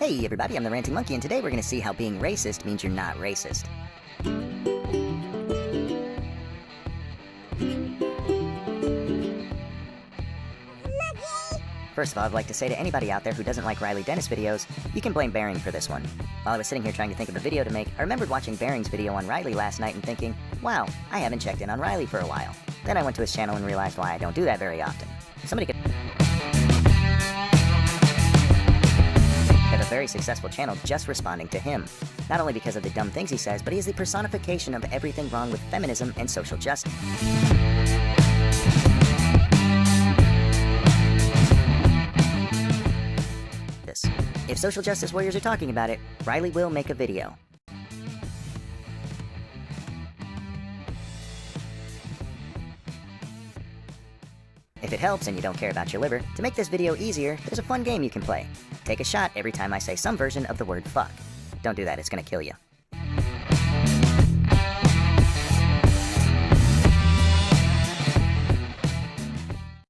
Hey everybody, I'm the Ranting Monkey, and today we're going to see how being racist means you're not racist. First of all, I'd like to say to anybody out there who doesn't like Riley Dennis videos, you can blame Bearing for this one. While I was sitting here trying to think of a video to make, I remembered watching Bearing's video on Riley last night and thinking, wow, I haven't checked in on Riley for a while. Then I went to his channel and realized why I don't do that very often. Somebody could have a very successful channel just responding to him. Not only because of the dumb things he says, but he is the personification of everything wrong with feminism and social justice. If social justice warriors are talking about it, Riley will make a video. If it helps and you don't care about your liver, to make this video easier, there's a fun game you can play. Take a shot every time I say some version of the word fuck. Don't do that, it's gonna kill you.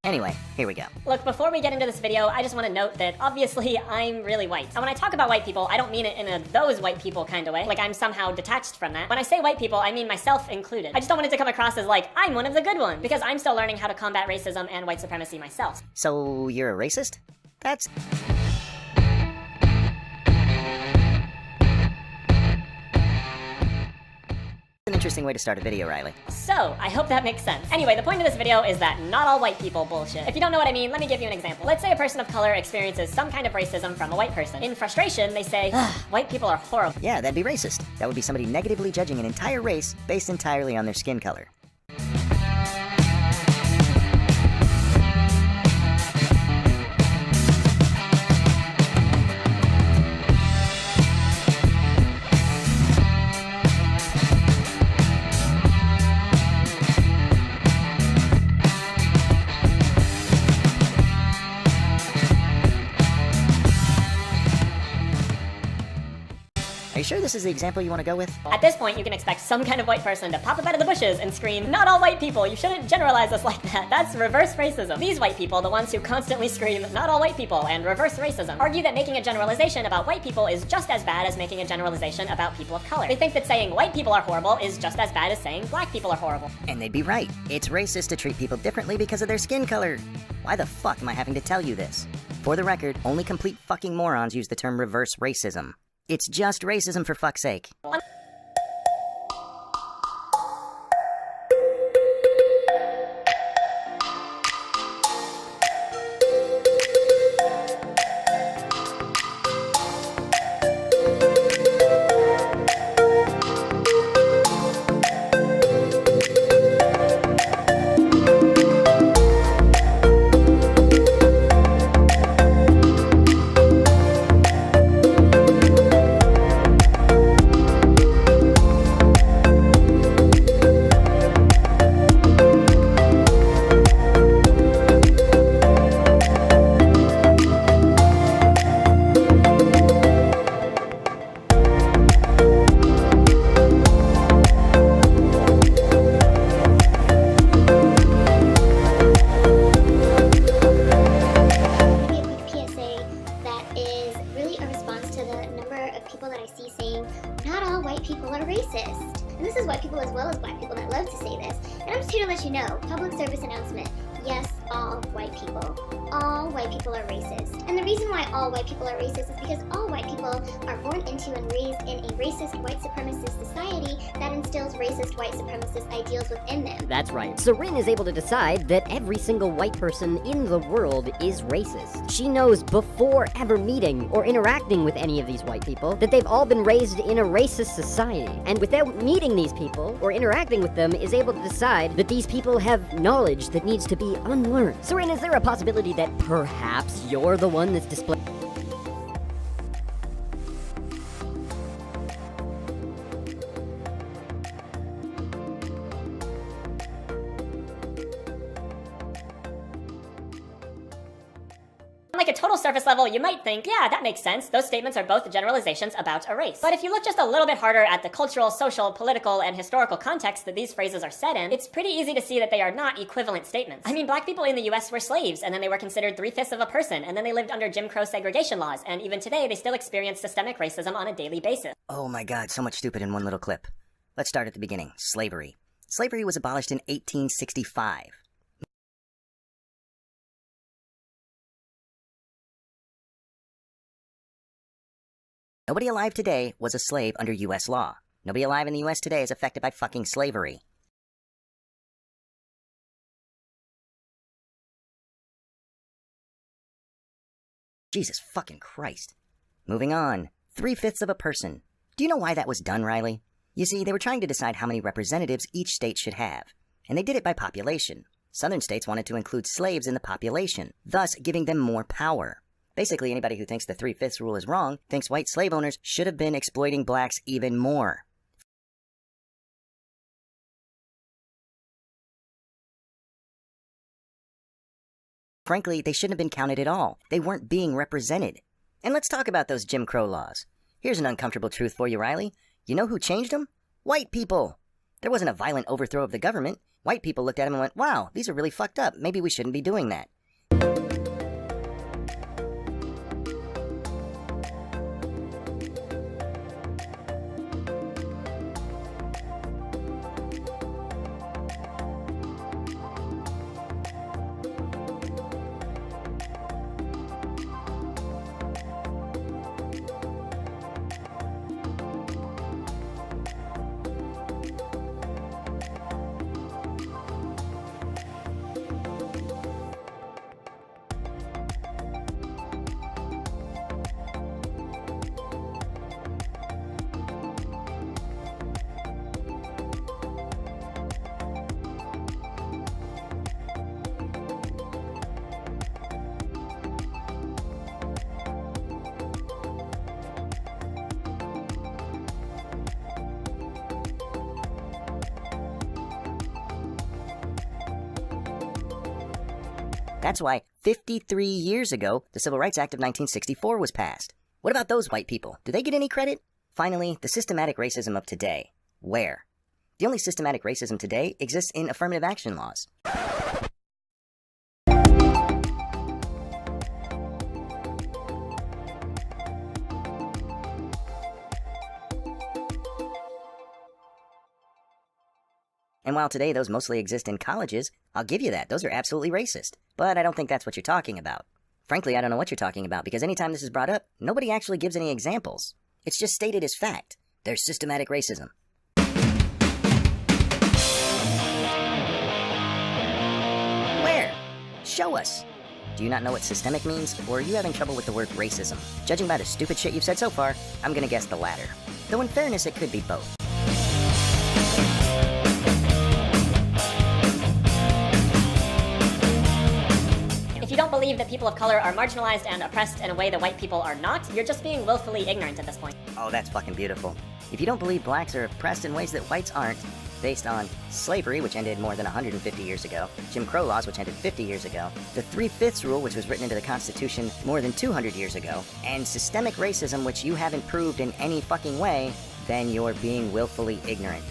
Anyway, here we go. Look, before we get into this video, I just want to note that obviously I'm really white. And when I talk about white people, I don't mean it in a those white people kind of way, like I'm somehow detached from that. When I say white people, I mean myself included. I just don't want it to come across as like, I'm one of the good ones, because I'm still learning how to combat racism and white supremacy myself. So, you're a racist? That's... an interesting way to start a video, Riley. So, I hope that makes sense. Anyway, the point of this video is that not all white people bullshit. If you don't know what I mean, let me give you an example. Let's say a person of color experiences some kind of racism from a white person. In frustration, they say, white people are horrible. Yeah, that'd be racist. That would be somebody negatively judging an entire race based entirely on their skin color. Are you sure this is the example you want to go with? At this point, you can expect some kind of white person to pop up out of the bushes and scream, not all white people, you shouldn't generalize us like that. That's reverse racism. These white people, the ones who constantly scream, not all white people, and reverse racism, argue that making a generalization about white people is just as bad as making a generalization about people of color. They think that saying white people are horrible is just as bad as saying black people are horrible. And they'd be right. It's racist to treat people differently because of their skin color. Why the fuck am I having to tell you this? For the record, only complete fucking morons use the term reverse racism. It's just racism, for fuck's sake. And this is white people as well as black people that love to say this. And I'm just here to let you know, public service announcement, yes, all white people. All white people are racist. And the reason why all white people are racist is because all white people are born into and raised in a racist white supremacist society that instills racist white supremacist ideals within them. That's right. Serene is able to decide that every single white person in the world is racist. She knows before ever meeting or interacting with any of these white people that they've all been raised in a racist society. And without meeting these people or interacting with them is able to decide that these people have knowledge that needs to be unlearned. Serene, is there a possibility that perhaps you're the one that's displaying? like a total surface level, you might think, yeah, that makes sense. Those statements are both generalizations about a race. But if you look just a little bit harder at the cultural, social, political, and historical context that these phrases are set in, it's pretty easy to see that they are not equivalent statements. I mean, black people in the US were slaves, and then they were considered 3/5 of a person, and then they lived under Jim Crow segregation laws, and even today they still experience systemic racism on a daily basis. Oh my god, so much stupid in one little clip. Let's start at the beginning. Slavery. Slavery was abolished in 1865. Nobody alive today was a slave under US law. Nobody alive in the US today is affected by fucking slavery. Jesus fucking Christ. Moving on. 3/5 of a person. Do you know why that was done, Riley? You see, they were trying to decide how many representatives each state should have, and they did it by population. Southern states wanted to include slaves in the population, thus giving them more power. Basically, anybody who thinks the 3/5 rule is wrong thinks white slave owners should have been exploiting blacks even more. Frankly, they shouldn't have been counted at all. They weren't being represented. And let's talk about those Jim Crow laws. Here's an uncomfortable truth for you, Riley. You know who changed them? White people. There wasn't a violent overthrow of the government. White people looked at them and went, wow, these are really fucked up. Maybe we shouldn't be doing that. That's why 53 years ago, the Civil Rights Act of 1964 was passed. What about those white people? Do they get any credit? Finally, the systematic racism of today. Where? The only systematic racism today exists in affirmative action laws. And while today those mostly exist in colleges, I'll give you that. Those are absolutely racist. But I don't think that's what you're talking about. Frankly, I don't know what you're talking about, because anytime this is brought up, nobody actually gives any examples. It's just stated as fact. There's systematic racism. Where? Show us. Do you not know what systemic means, or are you having trouble with the word racism? Judging by the stupid shit you've said so far, I'm gonna guess the latter. Though in fairness, it could be both. If you don't believe that people of color are marginalized and oppressed in a way that white people are not, you're just being willfully ignorant at this point. Oh, that's fucking beautiful. If you don't believe blacks are oppressed in ways that whites aren't, based on slavery, which ended more than 150 years ago, Jim Crow laws, which ended 50 years ago, the 3/5 rule, which was written into the Constitution more than 200 years ago, and systemic racism, which you haven't proved in any fucking way, then you're being willfully ignorant.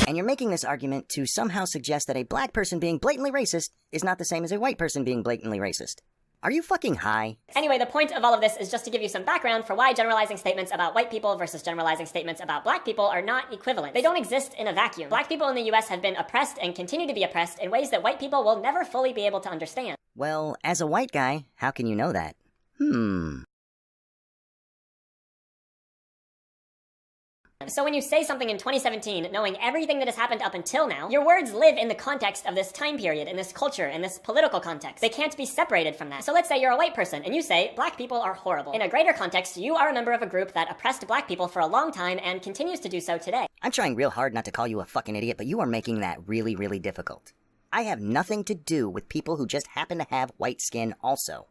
And you're making this argument to somehow suggest that a black person being blatantly racist is not the same as a white person being blatantly racist. Are you fucking high? Anyway, the point of all of this is just to give you some background for why generalizing statements about white people versus generalizing statements about black people are not equivalent. They don't exist in a vacuum. Black people in the US have been oppressed and continue to be oppressed in ways that white people will never fully be able to understand. Well, as a white guy, how can you know that? So when you say something in 2017, knowing everything that has happened up until now, your words live in the context of this time period, in this culture, in this political context. They can't be separated from that. So let's say you're a white person and you say, black people are horrible. In a greater context, you are a member of a group that oppressed black people for a long time and continues to do so today. I'm trying real hard not to call you a fucking idiot, but you are making that really, really difficult. I have nothing to do with people who just happen to have white skin also.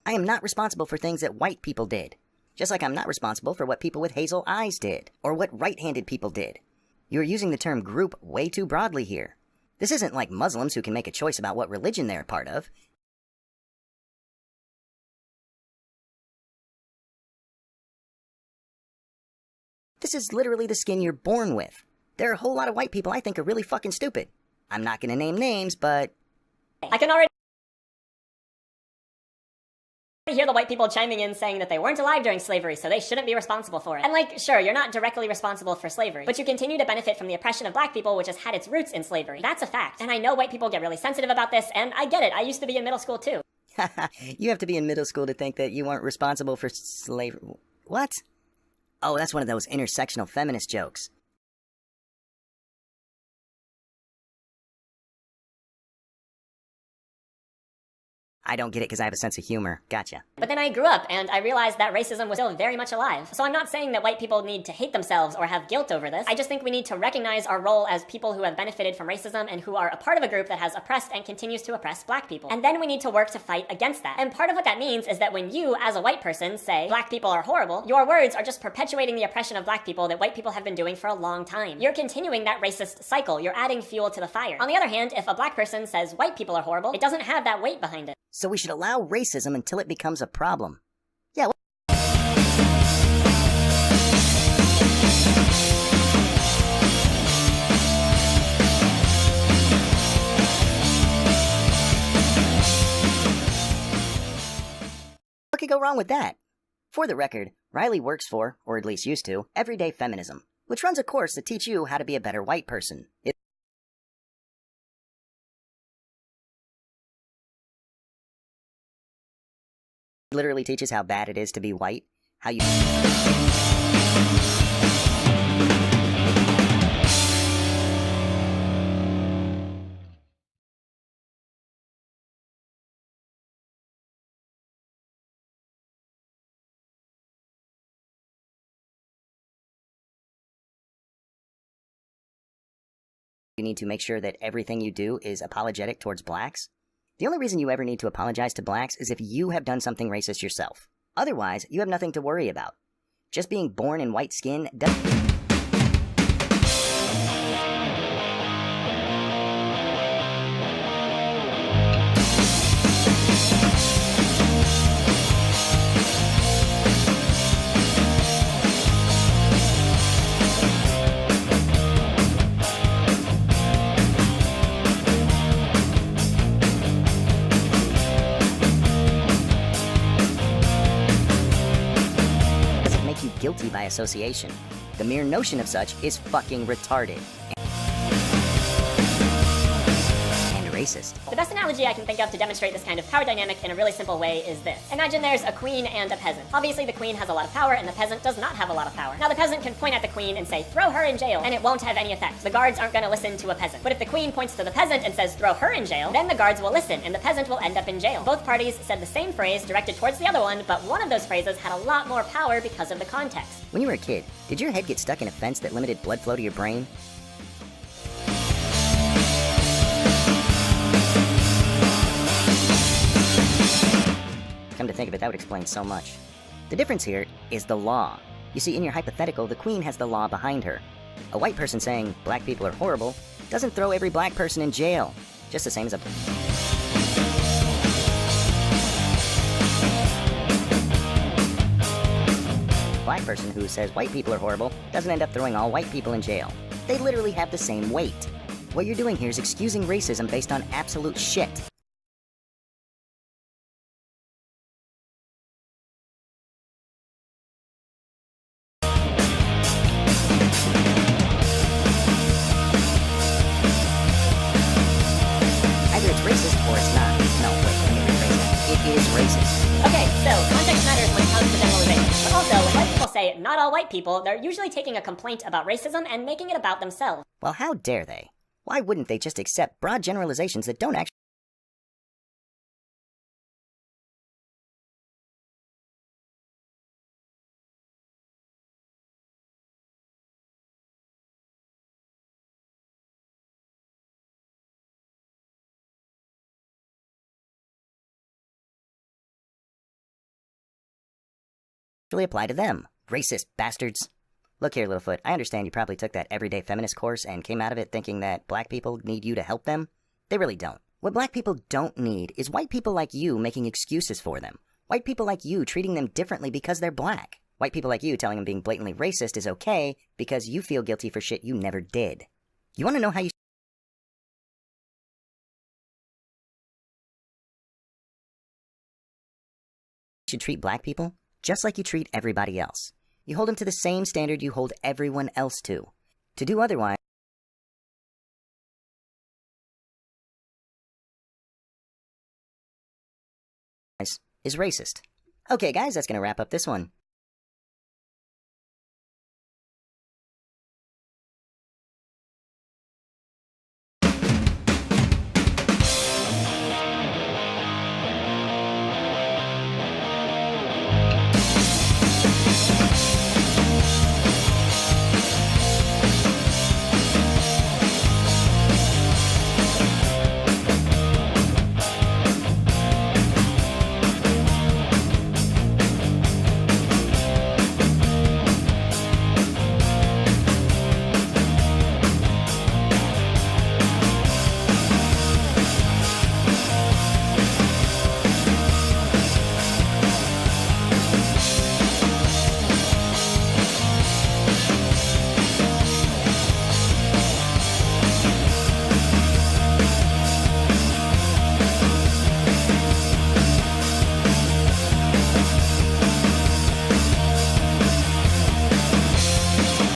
I am not responsible for things that white people did. Just like I'm not responsible for what people with hazel eyes did, or what right-handed people did. You're using the term group way too broadly here. This isn't like Muslims who can make a choice about what religion they're a part of. This is literally the skin you're born with. There are a whole lot of white people I think are really fucking stupid. I'm not gonna name names, but... I can already hear the white people chiming in saying that they weren't alive during slavery, so they shouldn't be responsible for it. And like, sure, you're not directly responsible for slavery, but you continue to benefit from the oppression of black people, which has had its roots in slavery. That's a fact. And I know white people get really sensitive about this, and I get it. I used to be in middle school too. You have to be in middle school to think that you weren't responsible for slavery. What? Oh, that's one of those intersectional feminist jokes. I don't get it because I have a sense of humor. Gotcha. But then I grew up and I realized that racism was still very much alive. So I'm not saying that white people need to hate themselves or have guilt over this. I just think we need to recognize our role as people who have benefited from racism and who are a part of a group that has oppressed and continues to oppress black people. And then we need to work to fight against that. And part of what that means is that when you, as a white person, say black people are horrible, your words are just perpetuating the oppression of black people that white people have been doing for a long time. You're continuing that racist cycle. You're adding fuel to the fire. On the other hand, if a black person says white people are horrible, it doesn't have that weight behind it. So we should allow racism until it becomes a problem. Yeah. What could go wrong with that? For the record, Riley works for, or at least used to, Everyday Feminism, which runs a course to teach you how to be a better white person. It literally teaches how bad it is to be white, how you... You need to make sure that everything you do is apologetic towards blacks. The only reason you ever need to apologize to blacks is if you have done something racist yourself. Otherwise, you have nothing to worry about. Just being born in white skin doesn't... guilty by association. The mere notion of such is fucking retarded. And racist. The best analogy I can think of to demonstrate this kind of power dynamic in a really simple way is this. Imagine there's a queen and a peasant. Obviously the queen has a lot of power and the peasant does not have a lot of power. Now the peasant can point at the queen and say, throw her in jail, and it won't have any effect. The guards aren't gonna listen to a peasant. But if the queen points to the peasant and says, throw her in jail, then the guards will listen and the peasant will end up in jail. Both parties said the same phrase directed towards the other one, but one of those phrases had a lot more power because of the context. When you were a kid, did your head get stuck in a fence that limited blood flow to your brain? Come to think of it, that would explain so much. The difference here is the law. You see, in your hypothetical, the queen has the law behind her. A white person saying black people are horrible doesn't throw every black person in jail, just the same as a... black person who says white people are horrible doesn't end up throwing all white people in jail. They literally have the same weight. What you're doing here is excusing racism based on absolute shit. Either it's racist or it's not. No, wait, let me rephrase that. It is racist. Okay, so context matters when it comes to generalization. But also, when white people say not all white people, they're usually taking a complaint about racism and making it about themselves. Well, how dare they? Why wouldn't they just accept broad generalizations that don't actually apply to them? Racist bastards. Look here, Littlefoot, I understand you probably took that everyday feminist course and came out of it thinking that black people need you to help them. They really don't. What black people don't need is white people like you making excuses for them. White people like you treating them differently because they're black. White people like you telling them being blatantly racist is okay because you feel guilty for shit you never did. You want to know how you should treat black people? Just like you treat everybody else. You hold them to the same standard you hold everyone else to. To do otherwise is racist. Okay guys, that's gonna wrap up this one.